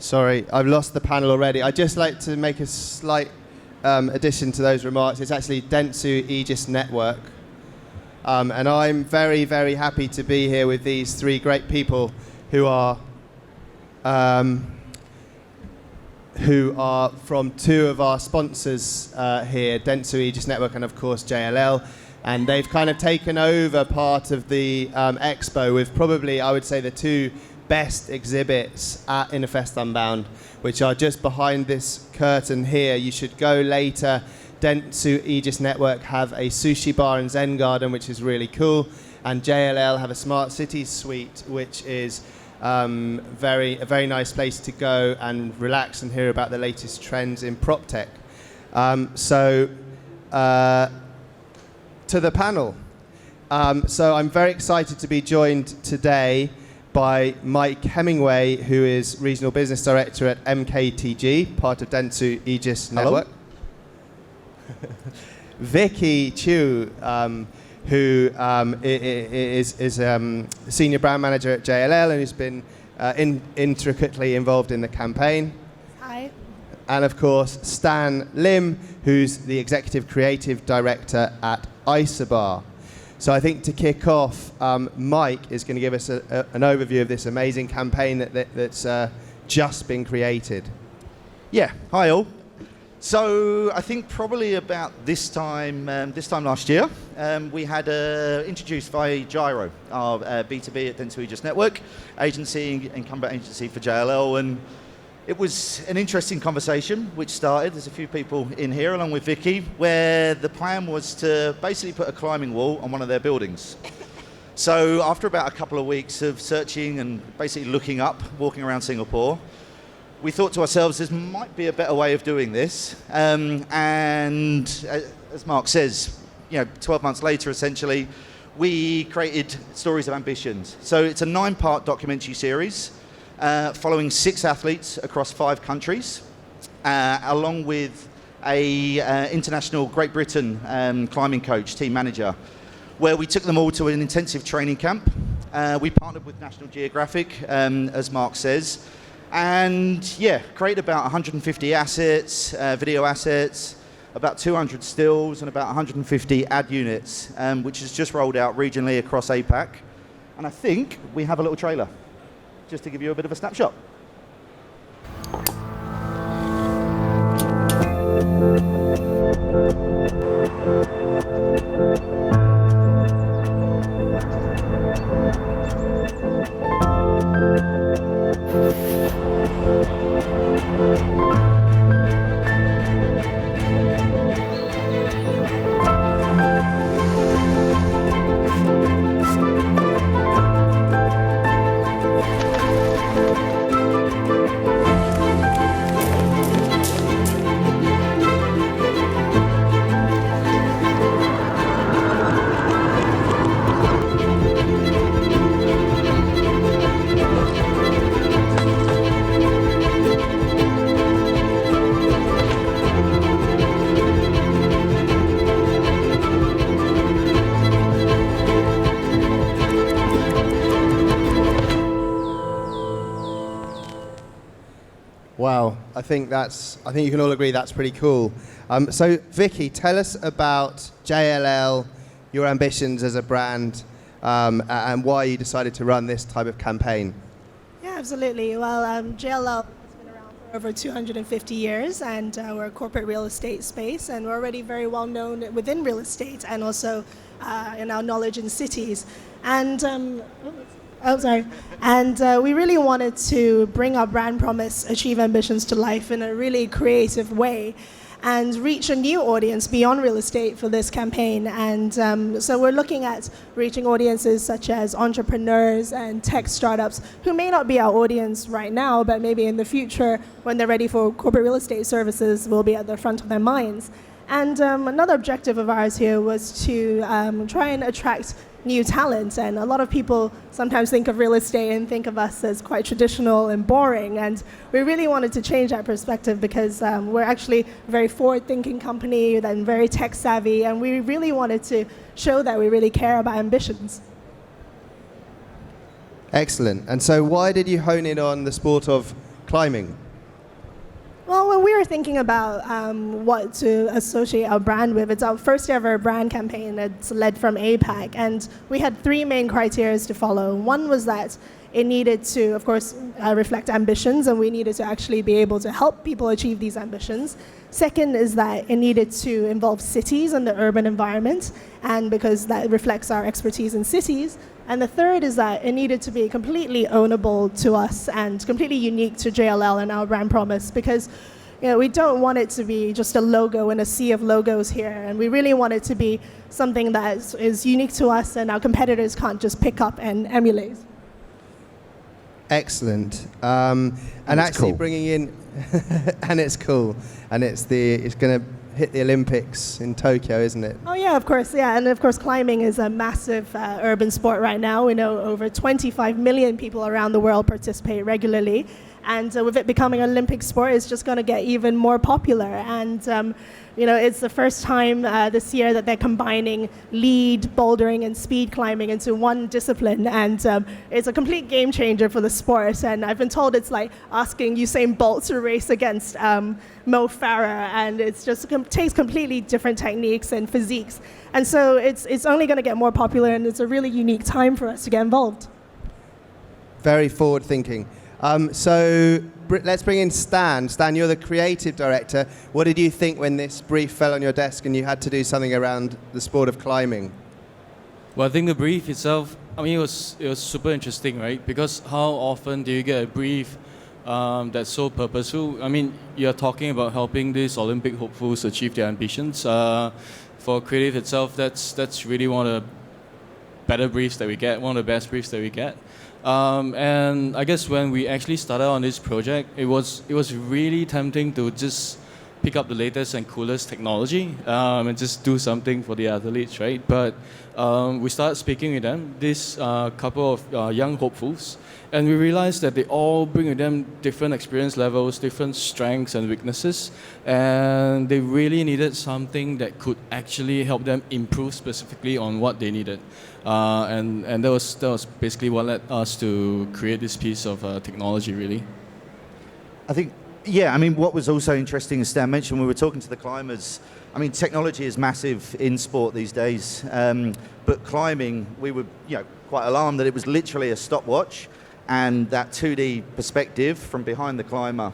Sorry, I've lost the panel already. I'd just like to make a slight addition to those remarks. It's actually Dentsu Aegis Network. And I'm very, very happy to be here with these three great people who are from two of our sponsors here, Dentsu Aegis Network and, of course, JLL. And they've kind of taken over part of the expo with probably, I would say, the two best exhibits at Innovfest Unbound, which are just behind this curtain here. You should go later. Dentsu Aegis Network have a sushi bar and Zen garden, which is really cool. And JLL have a smart cities suite, which is a very nice place to go and relax and hear about the latest trends in prop tech. To the panel. So I'm very excited to be joined today by Mike Hemmingway, who is Regional Business Director at MKTG, part of Dentsu Aegis Network. Vickie, Chiu, who is Senior Brand Manager at JLL and who's been intricately involved in the campaign. Hi. And of course, Stan Lim, who's the Executive Creative Director at Isobar. So I think to kick off, Mike is going to give us an overview of this amazing campaign that's just been created. Yeah, hi all. So I think probably about this time last year, we had introduced by Gyro, our B2B at Dentsu Aegis Network, incumbent agency for JLL, and it was an interesting conversation which started, there's a few people in here along with Vickie, where the plan was to basically put a climbing wall on one of their buildings. So after about a couple of weeks of searching and basically looking up, walking around Singapore, we thought to ourselves, this might be a better way of doing this. And as Mark says, 12 months later, essentially, we created Stories of Ambitions. So it's a 9-part documentary series following 6 athletes across 5 countries, along with a international Great Britain climbing coach, team manager, where we took them all to an intensive training camp. We partnered with National Geographic, as Mark says, and created about 150 assets, video assets, about 200 stills, and about 150 ad units, which is just rolled out regionally across APAC. And I think we have a little trailer, just to give you a bit of a snapshot. Wow, I think you can all agree that's pretty cool. So Vickie, tell us about JLL, your ambitions as a brand, and why you decided to run this type of campaign. Yeah, absolutely. Well, JLL has been around for over 250 years, and we're a corporate real estate space, and we're already very well known within real estate and also in our knowledge in cities. And we really wanted to bring our brand promise, Achieve Ambitions to life in a really creative way and reach a new audience beyond real estate for this campaign. And so we're looking at reaching audiences such as entrepreneurs and tech startups who may not be our audience right now, but maybe in the future when they're ready for corporate real estate services will be at the front of their minds. And another objective of ours here was to try and attract new talent, and a lot of people sometimes think of real estate and think of us as quite traditional and boring, and we really wanted to change that perspective because we're actually a very forward-thinking company and very tech-savvy, and we really wanted to show that we really care about ambitions. Excellent. And so why did you hone in on the sport of climbing? Well, when we were thinking about what to associate our brand with, it's our first ever brand campaign that's led from APAC, and we had three main criteria to follow. One was that it needed to, of course, reflect ambitions, and we needed to actually be able to help people achieve these ambitions. Second is that it needed to involve cities and the urban environment, and because that reflects our expertise in cities. And the third is that it needed to be completely ownable to us and completely unique to JLL and our brand promise, because we don't want it to be just a logo in a sea of logos here, and we really want it to be something that is unique to us and our competitors can't just pick up and emulate. Excellent. And actually cool. Bringing in, and it's cool, and it's going to hit the Olympics in Tokyo, isn't it? Oh yeah, of course, yeah, and of course climbing is a massive urban sport right now. We know over 25 million people around the world participate regularly, and with it becoming an Olympic sport, it's just going to get even more popular. And it's the first time this year that they're combining lead, bouldering, and speed climbing into one discipline, and it's a complete game changer for the sport. And I've been told it's like asking Usain Bolt to race against Mo Farah, and it's just takes completely different techniques and physiques. And so it's only going to get more popular, and it's a really unique time for us to get involved. Very forward thinking. So let's bring in Stan. Stan, you're the creative director. What did you think when this brief fell on your desk and you had to do something around the sport of climbing? Well, I think the brief itself, it was super interesting, right? Because how often do you get a brief that's so purposeful? You're talking about helping these Olympic hopefuls achieve their ambitions. For creative itself, that's really one of the better briefs that we get, one of the best briefs that we get. And I guess when we actually started on this project, it was really tempting to just pick up the latest and coolest technology and just do something for the athletes, right? But we started speaking with them, this couple of young hopefuls, and we realized that they all bring with them different experience levels, different strengths and weaknesses, and they really needed something that could actually help them improve specifically on what they needed. And that was basically what led us to create this piece of technology, really. I think, what was also interesting, as Stan mentioned, when we were talking to the climbers, technology is massive in sport these days, but climbing, we were quite alarmed that it was literally a stopwatch, and that 2D perspective from behind the climber,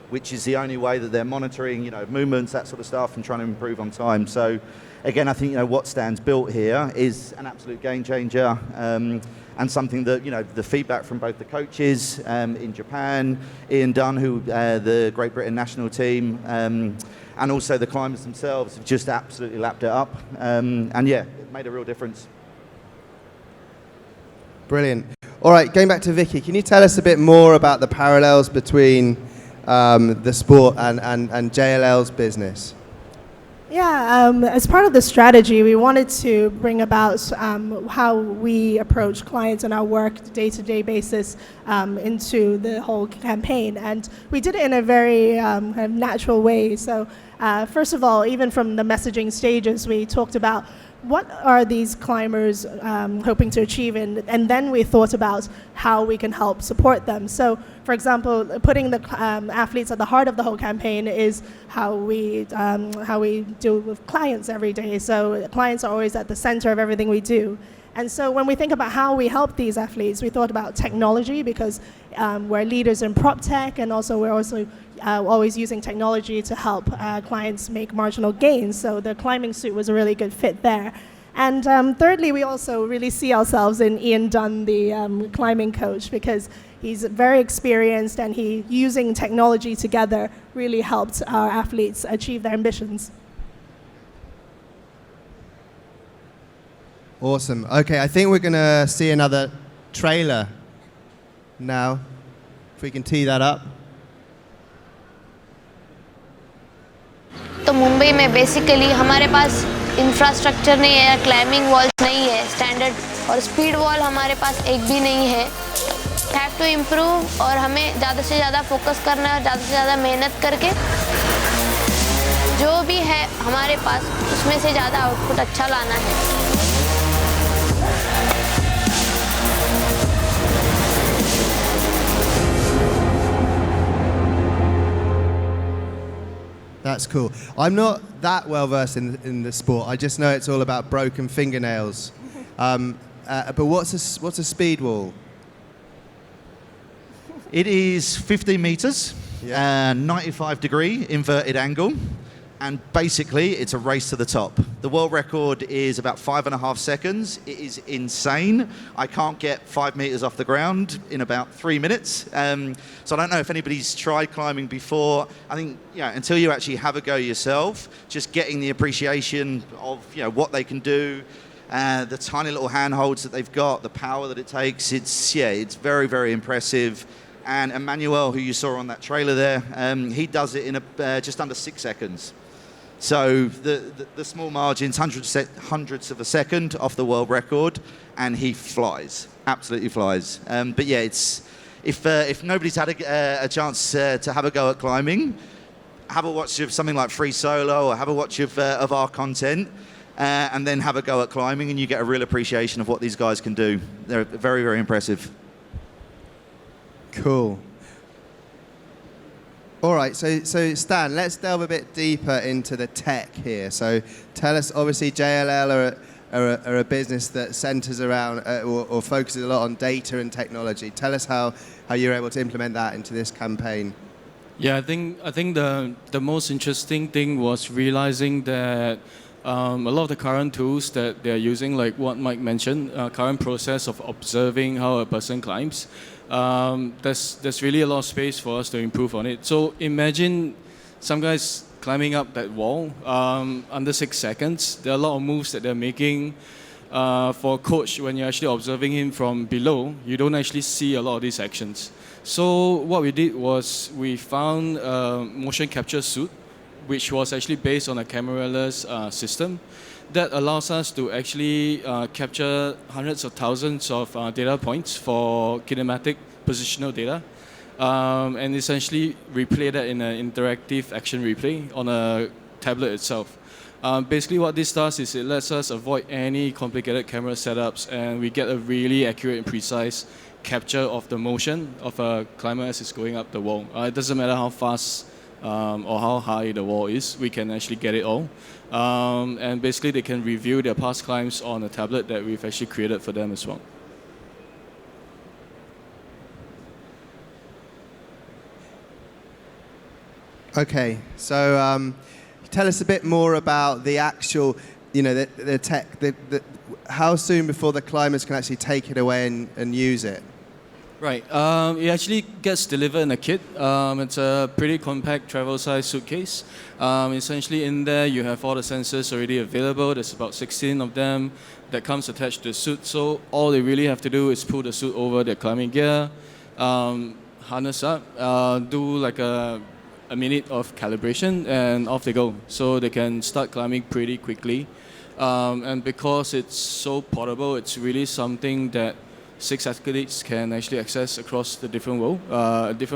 which is the only way that they're monitoring movements, that sort of stuff, and trying to improve on time. So again, I think what Stan's built here is an absolute game changer, and something that the feedback from both the coaches in Japan, Ian Dunn, who the Great Britain national team, and also the climbers themselves have just absolutely lapped it up, and it made a real difference. Brilliant. All right, going back to Vickie, can you tell us a bit more about the parallels between the sport and JLL's business? Yeah, as part of the strategy, we wanted to bring about how we approach clients on our work day-to-day basis into the whole campaign. And we did it in a very kind of natural way. So first of all, even from the messaging stages, we talked about what are these climbers hoping to achieve, and then we thought about how we can help support them. So, for example, putting the athletes at the heart of the whole campaign is how we deal with clients every day. So clients are always at the center of everything we do. And so when we think about how we help these athletes, we thought about technology, because we're leaders in prop tech, and also we're also always using technology to help clients make marginal gains. So the climbing suit was a really good fit there. And thirdly, we also really see ourselves in Ian Dunn, the climbing coach, because he's very experienced, and he, using technology together, really helped our athletes achieve their ambitions. Awesome. Okay, I think we're going to see another trailer now, if we can tee that up. तो मुंबई में basically हमारे पास infrastructure नहीं है, climbing walls नहीं है standard, और speed valve हमारे पास एक भी नहीं है. हैव टू इम्प्रूव, और हमें ज़्यादा से ज़्यादा फोकस करना है, ज़्यादा से ज़्यादा मेहनत करके जो भी है हमारे पास उसमें से ज़्यादा आउटपुट अच्छा लाना है. That's cool. I'm not that well versed in the sport. I just know it's all about broken fingernails. But what's a speed wall? It is 15 meters, Yeah. 95-degree inverted angle, and basically it's a race to the top. The world record is about 5.5 seconds. It is insane. I can't get 5 meters off the ground in about 3 minutes. So I don't know if anybody's tried climbing before. I think until you actually have a go yourself, just getting the appreciation of what they can do, the tiny little handholds that they've got, the power that it takes. It's very, very impressive. And Emmanuel, who you saw on that trailer there, he does it in just under 6 seconds. So the small margins, hundredths of a second off the world record, and he flies, absolutely flies. But yeah, if nobody's had a chance to have a go at climbing, have a watch of something like Free Solo, or have a watch of our content, and then have a go at climbing, and you get a real appreciation of what these guys can do. They're very, very impressive. Cool. All right, so Stan, let's delve a bit deeper into the tech here. So tell us, obviously JLL are a business that centers around or focuses a lot on data and technology. Tell us how you're able to implement that into this campaign. Yeah, I think the most interesting thing was realizing that a lot of the current tools that they're using, like what Mike mentioned, current process of observing how a person climbs, there's really a lot of space for us to improve on it. So imagine some guys climbing up that wall under 6 seconds. There are a lot of moves that they're making. For a coach, when you're actually observing him from below, you don't actually see a lot of these actions. So what we did was we found a motion capture suit, which was actually based on a cameraless system that allows us to actually capture hundreds of thousands of data points for kinematic positional data, and essentially replay that in an interactive action replay on a tablet itself. Basically what this does is it lets us avoid any complicated camera setups, and we get a really accurate and precise capture of the motion of a climber as it's going up the wall. It doesn't matter how fast or how high the wall is, we can actually get it all. And basically they can review their past climbs on a tablet that we've actually created for them as well. Okay, so tell us a bit more about the actual, the tech. How soon before the climbers can actually take it away and use it? Right. It actually gets delivered in a kit. It's a pretty compact travel-size suitcase. Essentially in there you have all the sensors already available. There's about 16 of them that comes attached to the suit. So all they really have to do is pull the suit over their climbing gear, harness up, do like a minute of calibration, and off they go. So they can start climbing pretty quickly. And because it's so portable, it's really something that 6 athletes can actually access across the different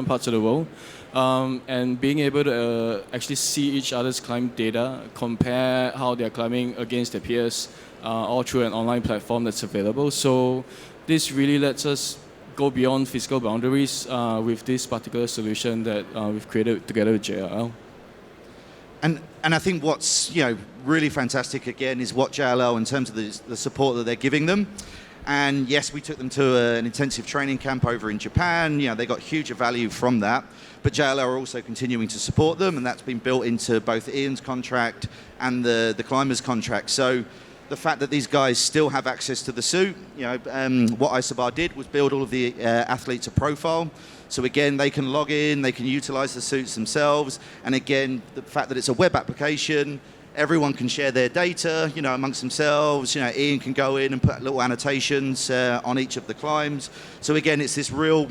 parts of the world, and being able to actually see each other's climb data, compare how they're climbing against their peers, all through an online platform that's available. So this really lets us go beyond physical boundaries with this particular solution that we've created together with JLL. And I think what's really fantastic again is what JLL, in terms of the support that they're giving them. And yes, we took them to an intensive training camp over in Japan. They got huge value from that. But JLL are also continuing to support them, and that's been built into both Ian's contract and the climbers' contract. So the fact that these guys still have access to the suit, what Isobar did was build all of the athletes a profile. So again, they can log in, they can utilize the suits themselves. And again, the fact that it's a web application, everyone can share their data, amongst themselves. Ian can go in and put little annotations on each of the climbs. So again, it's this real,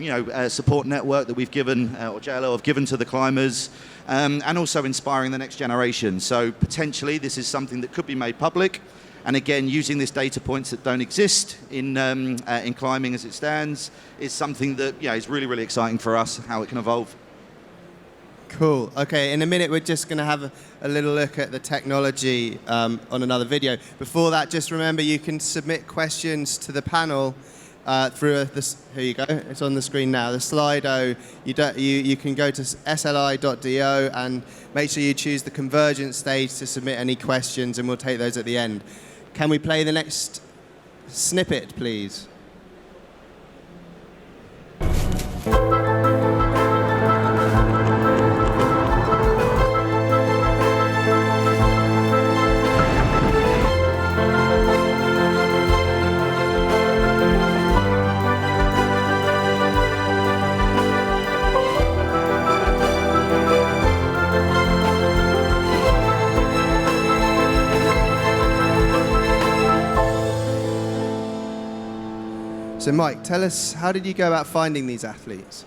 support network that we've given, or JLL have given to the climbers, and also inspiring the next generation. So potentially, this is something that could be made public. And again, using these data points that don't exist in climbing as it stands is something that is really, really exciting for us, how it can evolve. Cool. Okay, in a minute we're just going to have a little look at the technology on another video. Before that, just remember you can submit questions to the panel through this. Here you go. It's on the screen now. The Slido. You can go to sli.do and make sure you choose the Convergence stage to submit any questions, and we'll take those at the end. Can we play the next snippet, please? So Mike, tell us, how did you go about finding these athletes?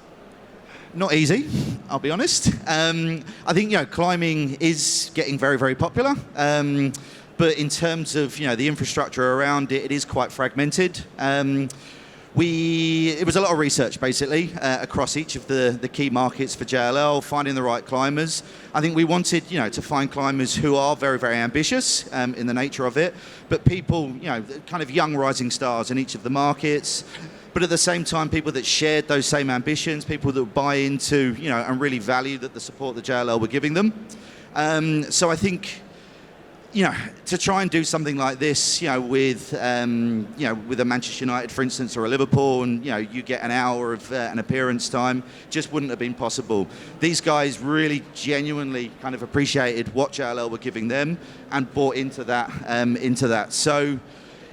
Not easy, I'll be honest. I think, climbing is getting very, very popular. But in terms of, the infrastructure around it, it is quite fragmented. It was a lot of research, basically, across each of the key markets for JLL, finding the right climbers. I think we wanted, to find climbers who are very, very ambitious in the nature of it, but people, kind of young rising stars in each of the markets, but at the same time, people that shared those same ambitions, people that buy into, and really value the support that JLL were giving them. So I think, to try and do something like this, with a Manchester United, for instance, or a Liverpool, and you get an hour of an appearance time, just wouldn't have been possible. These guys really genuinely kind of appreciated what JLL were giving them and bought into that. So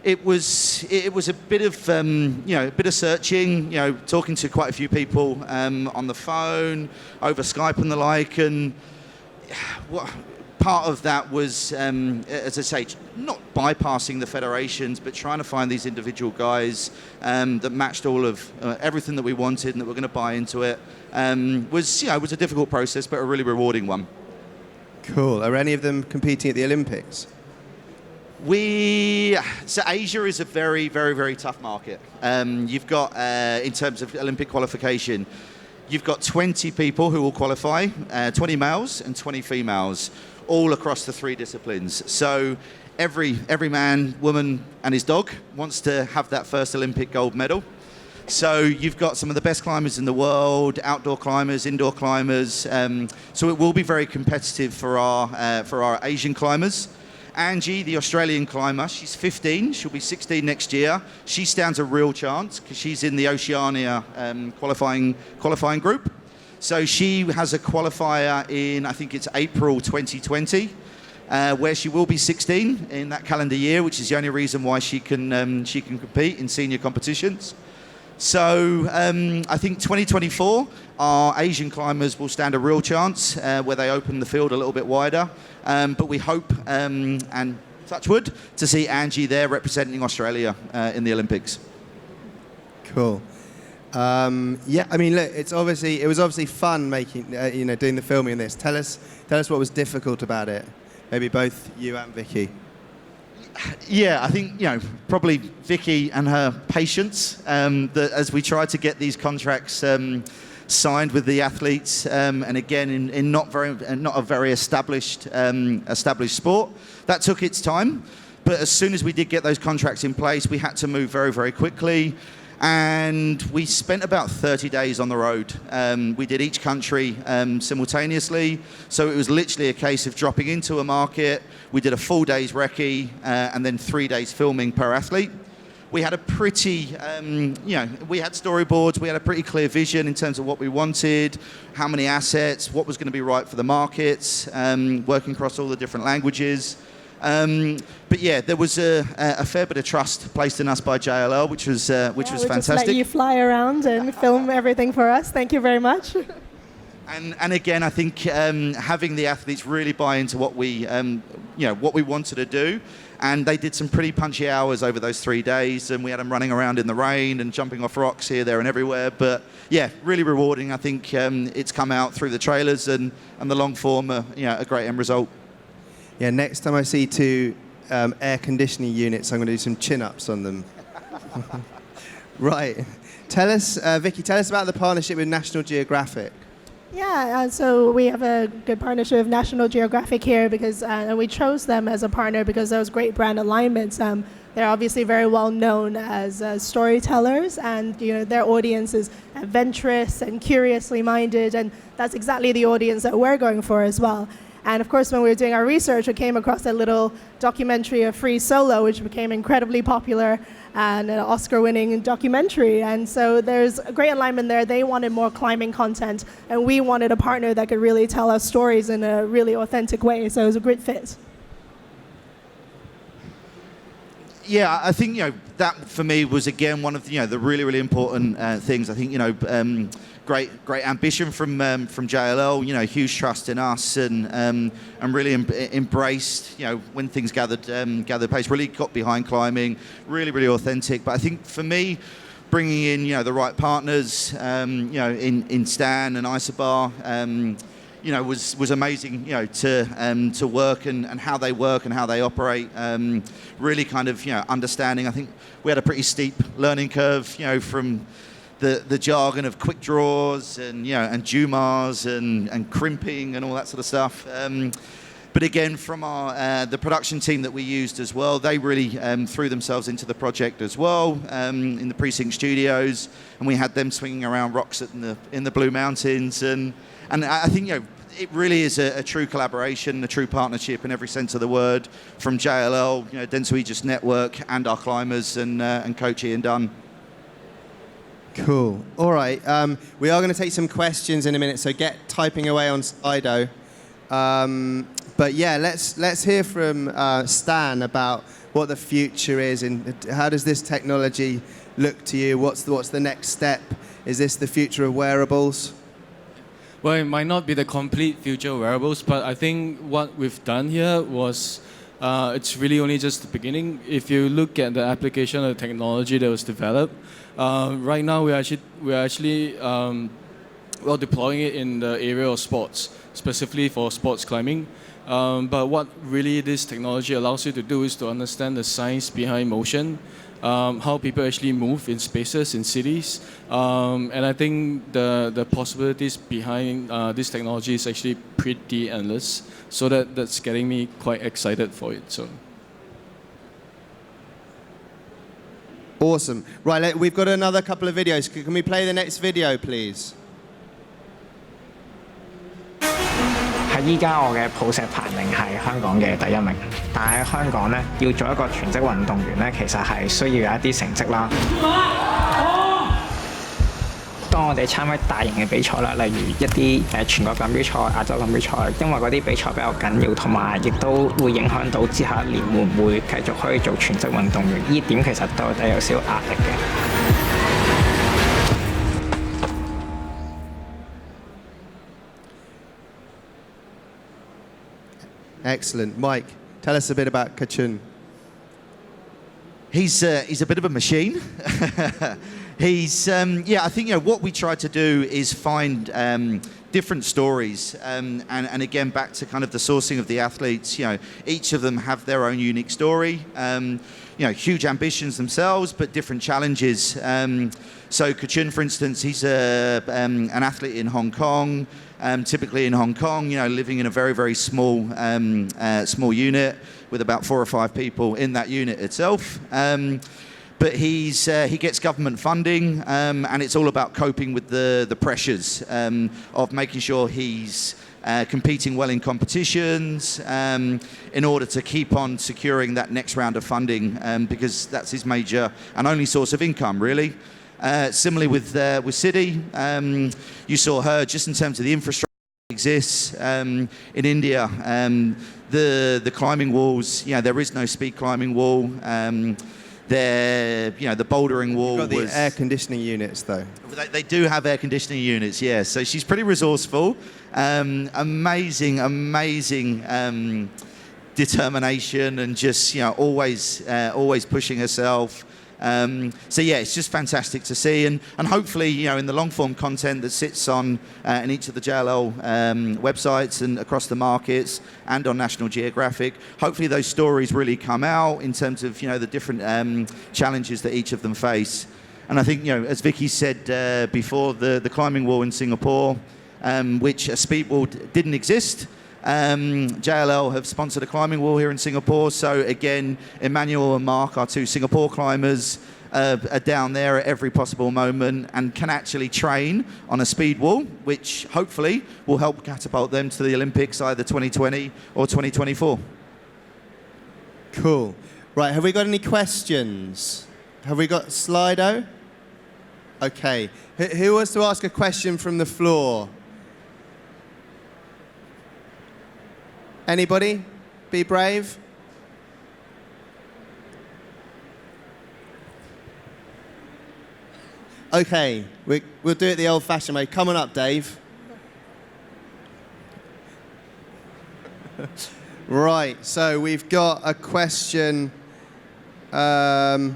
it was a bit of searching, talking to quite a few people on the phone, over Skype and the like, and part of that was, as I say, not bypassing the federations, but trying to find these individual guys that matched all of everything that we wanted and that were going to buy into it. Was a difficult process, but a really rewarding one. Cool. Are any of them competing at the Olympics? So Asia is a very, very, very tough market. You've got, in terms of Olympic qualification, you've got 20 people who will qualify, 20 males and 20 females, all across the three disciplines. So every man, woman and his dog wants to have that first Olympic gold medal. So you've got some of the best climbers in the world, outdoor climbers, indoor climbers. So it will be very competitive for our Asian climbers. Angie, the Australian climber, she's 15, she'll be 16 next year. She stands a real chance because she's in the Oceania qualifying group. So she has a qualifier in, I think it's April 2020, where she will be 16 in that calendar year, which is the only reason why she can compete in senior competitions. So I think 2024, our Asian climbers will stand a real chance where they open the field a little bit wider. But we hope, and touch wood, to see Angie there representing Australia in the Olympics. Cool. Yeah, I mean, look, it was obviously fun making, doing the filming of this. Tell us what was difficult about it. Maybe both you and Vickie. Yeah, I think, probably Vickie and her patience, that as we tried to get these contracts signed with the athletes, and again, in not a very established sport, that took its time. But as soon as we did get those contracts in place, we had to move very, very quickly. And we spent about 30 days on the road. We did each country simultaneously. So it was literally a case of dropping into a market. We did a full day's recce and then 3 days filming per athlete. We had a pretty, we had storyboards. We had a pretty clear vision in terms of what we wanted, how many assets, what was going to be right for the markets, working across all the different languages. But yeah, there was a fair bit of trust placed in us by JLL, which was fantastic. Just let you fly around and film everything for us. Thank you very much. And again, I think having the athletes really buy into what we wanted to do, and they did some pretty punchy hours over those 3 days, and we had them running around in the rain and jumping off rocks here, there, and everywhere. But yeah, really rewarding. I think it's come out through the trailers and the long form, a great end result. Yeah, next time I see two air conditioning units, I'm going to do some chin-ups on them. Right. Tell us, Vickie, tell us about the partnership with National Geographic. Yeah, so we have a good partnership with National Geographic here because we chose them as a partner because there was great brand alignments. They're obviously very well known as storytellers, and their audience is adventurous and curiously minded, and that's exactly the audience that we're going for as well. And of course, when we were doing our research, we came across a little documentary of Free Solo, which became incredibly popular and an Oscar-winning documentary. And so there's a great alignment there. They wanted more climbing content, and we wanted a partner that could really tell us stories in a really authentic way. So it was a great fit. Yeah, I think that for me was again one of the really, really important things. I think great ambition from JLL. Huge trust in us, and really embraced when things gathered pace. Really got behind climbing. Really, really authentic. But I think for me, bringing in the right partners, in Stan and Isobar. Was amazing, to work and how they work and how they operate. Really kind of, understanding. I think we had a pretty steep learning curve, from the jargon of quick draws and Jumars and crimping and all that sort of stuff. But again, from the production team that we used as well, they really threw themselves into the project as well, in the Precinct Studios, and we had them swinging around rocks in the Blue Mountains, and I think it really is a true collaboration, a true partnership in every sense of the word, from JLL, Dentsu Aegis Network, and our climbers and Coach Ian Dunn. Cool. All right. We are going to take some questions in a minute, so get typing away on Slido. But yeah, let's hear from Stan about what the future is and how does this technology look to you? What's the next step? Is this the future of wearables? Well, it might not be the complete future of wearables, but I think what we've done here was it's really only just the beginning. If you look at the application of the technology that was developed, right now we're actually deploying it in the area of sports, specifically for sports climbing. But what really this technology allows you to do is to understand the science behind motion, how people actually move in spaces, in cities. And I think the possibilities behind this technology is actually pretty endless. So that's getting me quite excited for it. So. Awesome. Right, we've got another couple of videos. Can we play the next video, please? 喺依家我嘅抱石排名係香港嘅第一名，但係喺香港咧要做一個全職運動員咧，其實係需要有一啲成績啦。當我哋參加大型嘅比賽啦，例如一啲全國錦標賽、亞洲錦標賽，因為嗰啲比賽比較緊要，同埋亦都會影響到之後一年會唔會繼續可以做全職運動員，呢點其實對我哋有少少壓力嘅。 Excellent. Mike, tell us a bit about Chiu. He's a bit of a machine. He's I think what we try to do is find different stories, and again back to kind of the sourcing of the athletes. Each of them have their own unique story. Huge ambitions themselves, but different challenges. So Chiu, for instance, he's an athlete in Hong Kong. Typically in Hong Kong, living in a very, very small unit with about 4 or 5 people in that unit itself. But he gets government funding, and it's all about coping with the pressures of making sure he's competing well in competitions in order to keep on securing that next round of funding, because that's his major and only source of income, really. Similarly with Siddhi, you saw her just in terms of the infrastructure that exists in India. The climbing walls, there is no speed climbing wall. The bouldering wall. You've got the air conditioning units, though. They do have air conditioning units, yes. So she's pretty resourceful. Amazing determination and just always pushing herself. So yeah, it's just fantastic to see, and hopefully in the long form content that sits on in each of the JLL websites and across the markets and on National Geographic, hopefully those stories really come out in terms of the different challenges that each of them face. And I think as Vickie said before, the climbing wall in Singapore, which a speed wall didn't exist. JLL have sponsored a climbing wall here in Singapore. So again, Emmanuel and Mark, our two Singapore climbers, are down there at every possible moment and can actually train on a speed wall, which hopefully will help catapult them to the Olympics either 2020 or 2024. Cool. Right, have we got any questions? Have we got Slido? Okay. Who wants to ask a question from the floor? Anybody? Be brave. Okay, we'll do it the old-fashioned way. Come on up, Dave. Right, so we've got a question. I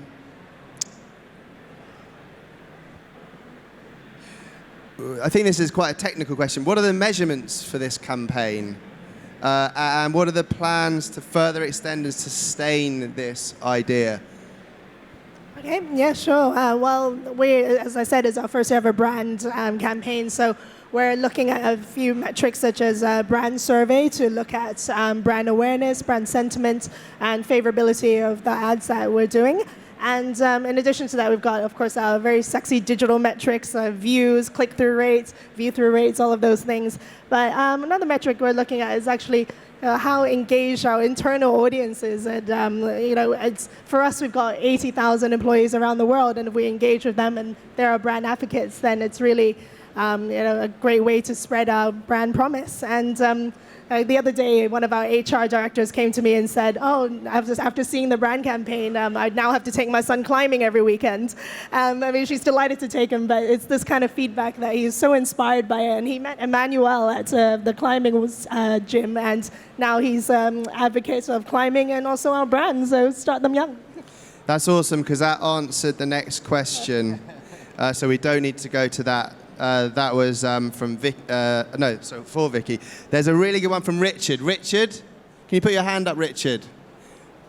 think this is quite a technical question. What are the measurements for this campaign? And what are the plans to further extend and sustain this idea? Okay, yeah, sure. Well, as I said, it's our first ever brand campaign, so we're looking at a few metrics such as brand survey to look at brand awareness, brand sentiment, and favorability of the ads that we're doing. And in addition to that, we've got, of course, our very sexy digital metrics, views, click-through rates, view-through rates, all of those things. But another metric we're looking at is actually how engaged our internal audience is. And, for us, we've got 80,000 employees around the world, and if we engage with them and they're our brand advocates, then it's really a great way to spread our brand promise. And the other day, one of our HR directors came to me and said, after seeing the brand campaign, I now have to take my son climbing every weekend. She's delighted to take him, but it's this kind of feedback that he's so inspired by it. And he met Emmanuel at the climbing gym, and now he's advocate of climbing and also our brand, so start them young. That's awesome, because that answered the next question, so we don't need to go to that. That was from for Vickie. There's a really good one from Richard. Richard, can you put your hand up, Richard?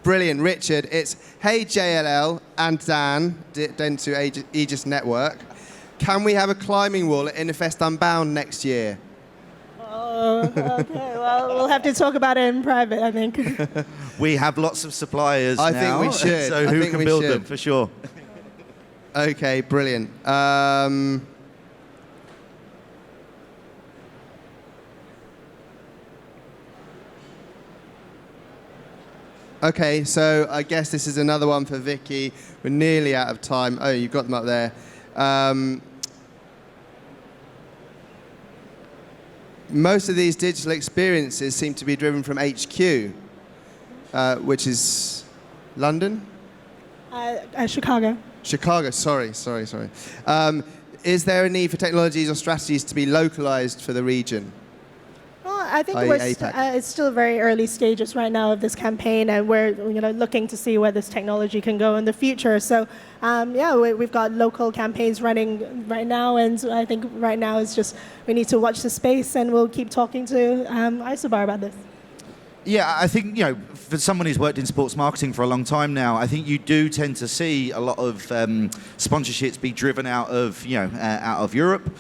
Brilliant, Richard. It's, hey JLL and Dan, Dentsu Aegis Network. Can we have a climbing wall at Innovfest Unbound next year? Oh, okay. Well, we'll have to talk about it in private, I think. We have lots of suppliers I now, think we should. so who can build them for sure. Okay, brilliant. Okay, so I guess this is another one for Vickie. We're nearly out of time. Oh, you've got them up there. Most of these digital experiences seem to be driven from HQ, which is London? Chicago. Chicago, sorry. Is there a need for technologies or strategies to be localized for the region? I think APAC. it's still very early stages right now of this campaign, and we're looking to see where this technology can go in the future. So, we've got local campaigns running right now, and I think right now is just we need to watch the space, and we'll keep talking to Isobar about this. Yeah, I think, for someone who's worked in sports marketing for a long time now, I think you do tend to see a lot of sponsorships be driven out of Europe.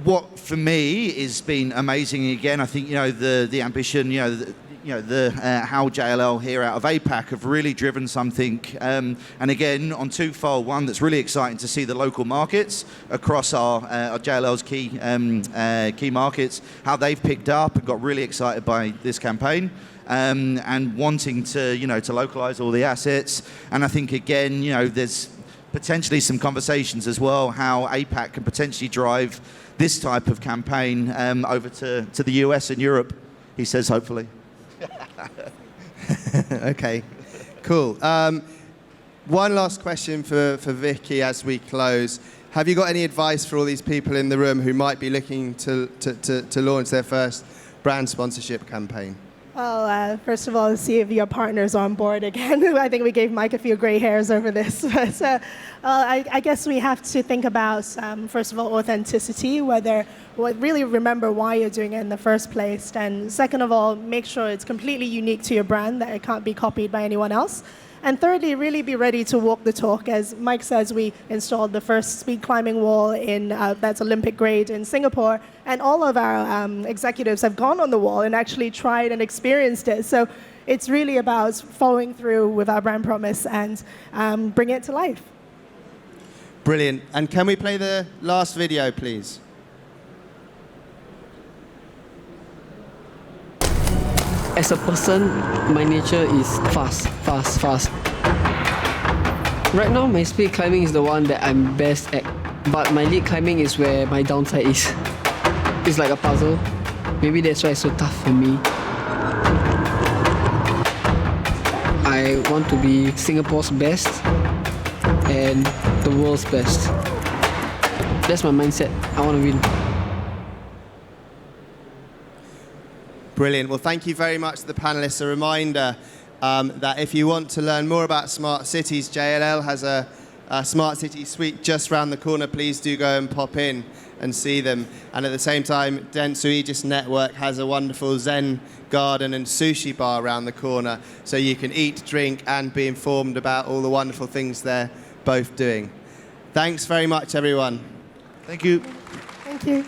What for me has been amazing again, I think the ambition, how JLL here out of APAC have really driven something, and again on twofold. One, that's really exciting to see the local markets across our JLL's key markets, how they've picked up and got really excited by this campaign. And wanting to localize all the assets, and I think again there's potentially some conversations as well how APAC can potentially drive this type of campaign over to the US and Europe, he says, hopefully. Okay, cool. One last question for Vickie as we close. Have you got any advice for all these people in the room who might be looking to launch their first brand sponsorship campaign? Well, first of all, see if your partner's on board again. I think we gave Mike a few gray hairs over this. But I guess we have to think about, first of all, authenticity, really remember why you're doing it in the first place. And second of all, make sure it's completely unique to your brand, that it can't be copied by anyone else. And thirdly, really be ready to walk the talk. As Mike says, we installed the first speed climbing wall that's Olympic grade in Singapore, and all of our executives have gone on the wall and actually tried and experienced it. So it's really about following through with our brand promise and bring it to life. Brilliant. And can we play the last video, please? As a person, my nature is fast. Right now, my speed climbing is the one that I'm best at, but my lead climbing is where my downside is. It's like a puzzle. Maybe that's why it's so tough for me. I want to be Singapore's best and the world's best. That's my mindset. I want to win. Brilliant. Well, thank you very much to the panelists. A reminder that if you want to learn more about smart cities, JLL has a smart city suite just round the corner. Please do go and pop in and see them. And at the same time, Dentsu Aegis Network has a wonderful Zen garden and sushi bar around the corner, so you can eat, drink, and be informed about all the wonderful things they're both doing. Thanks very much, everyone. Thank you. Thank you.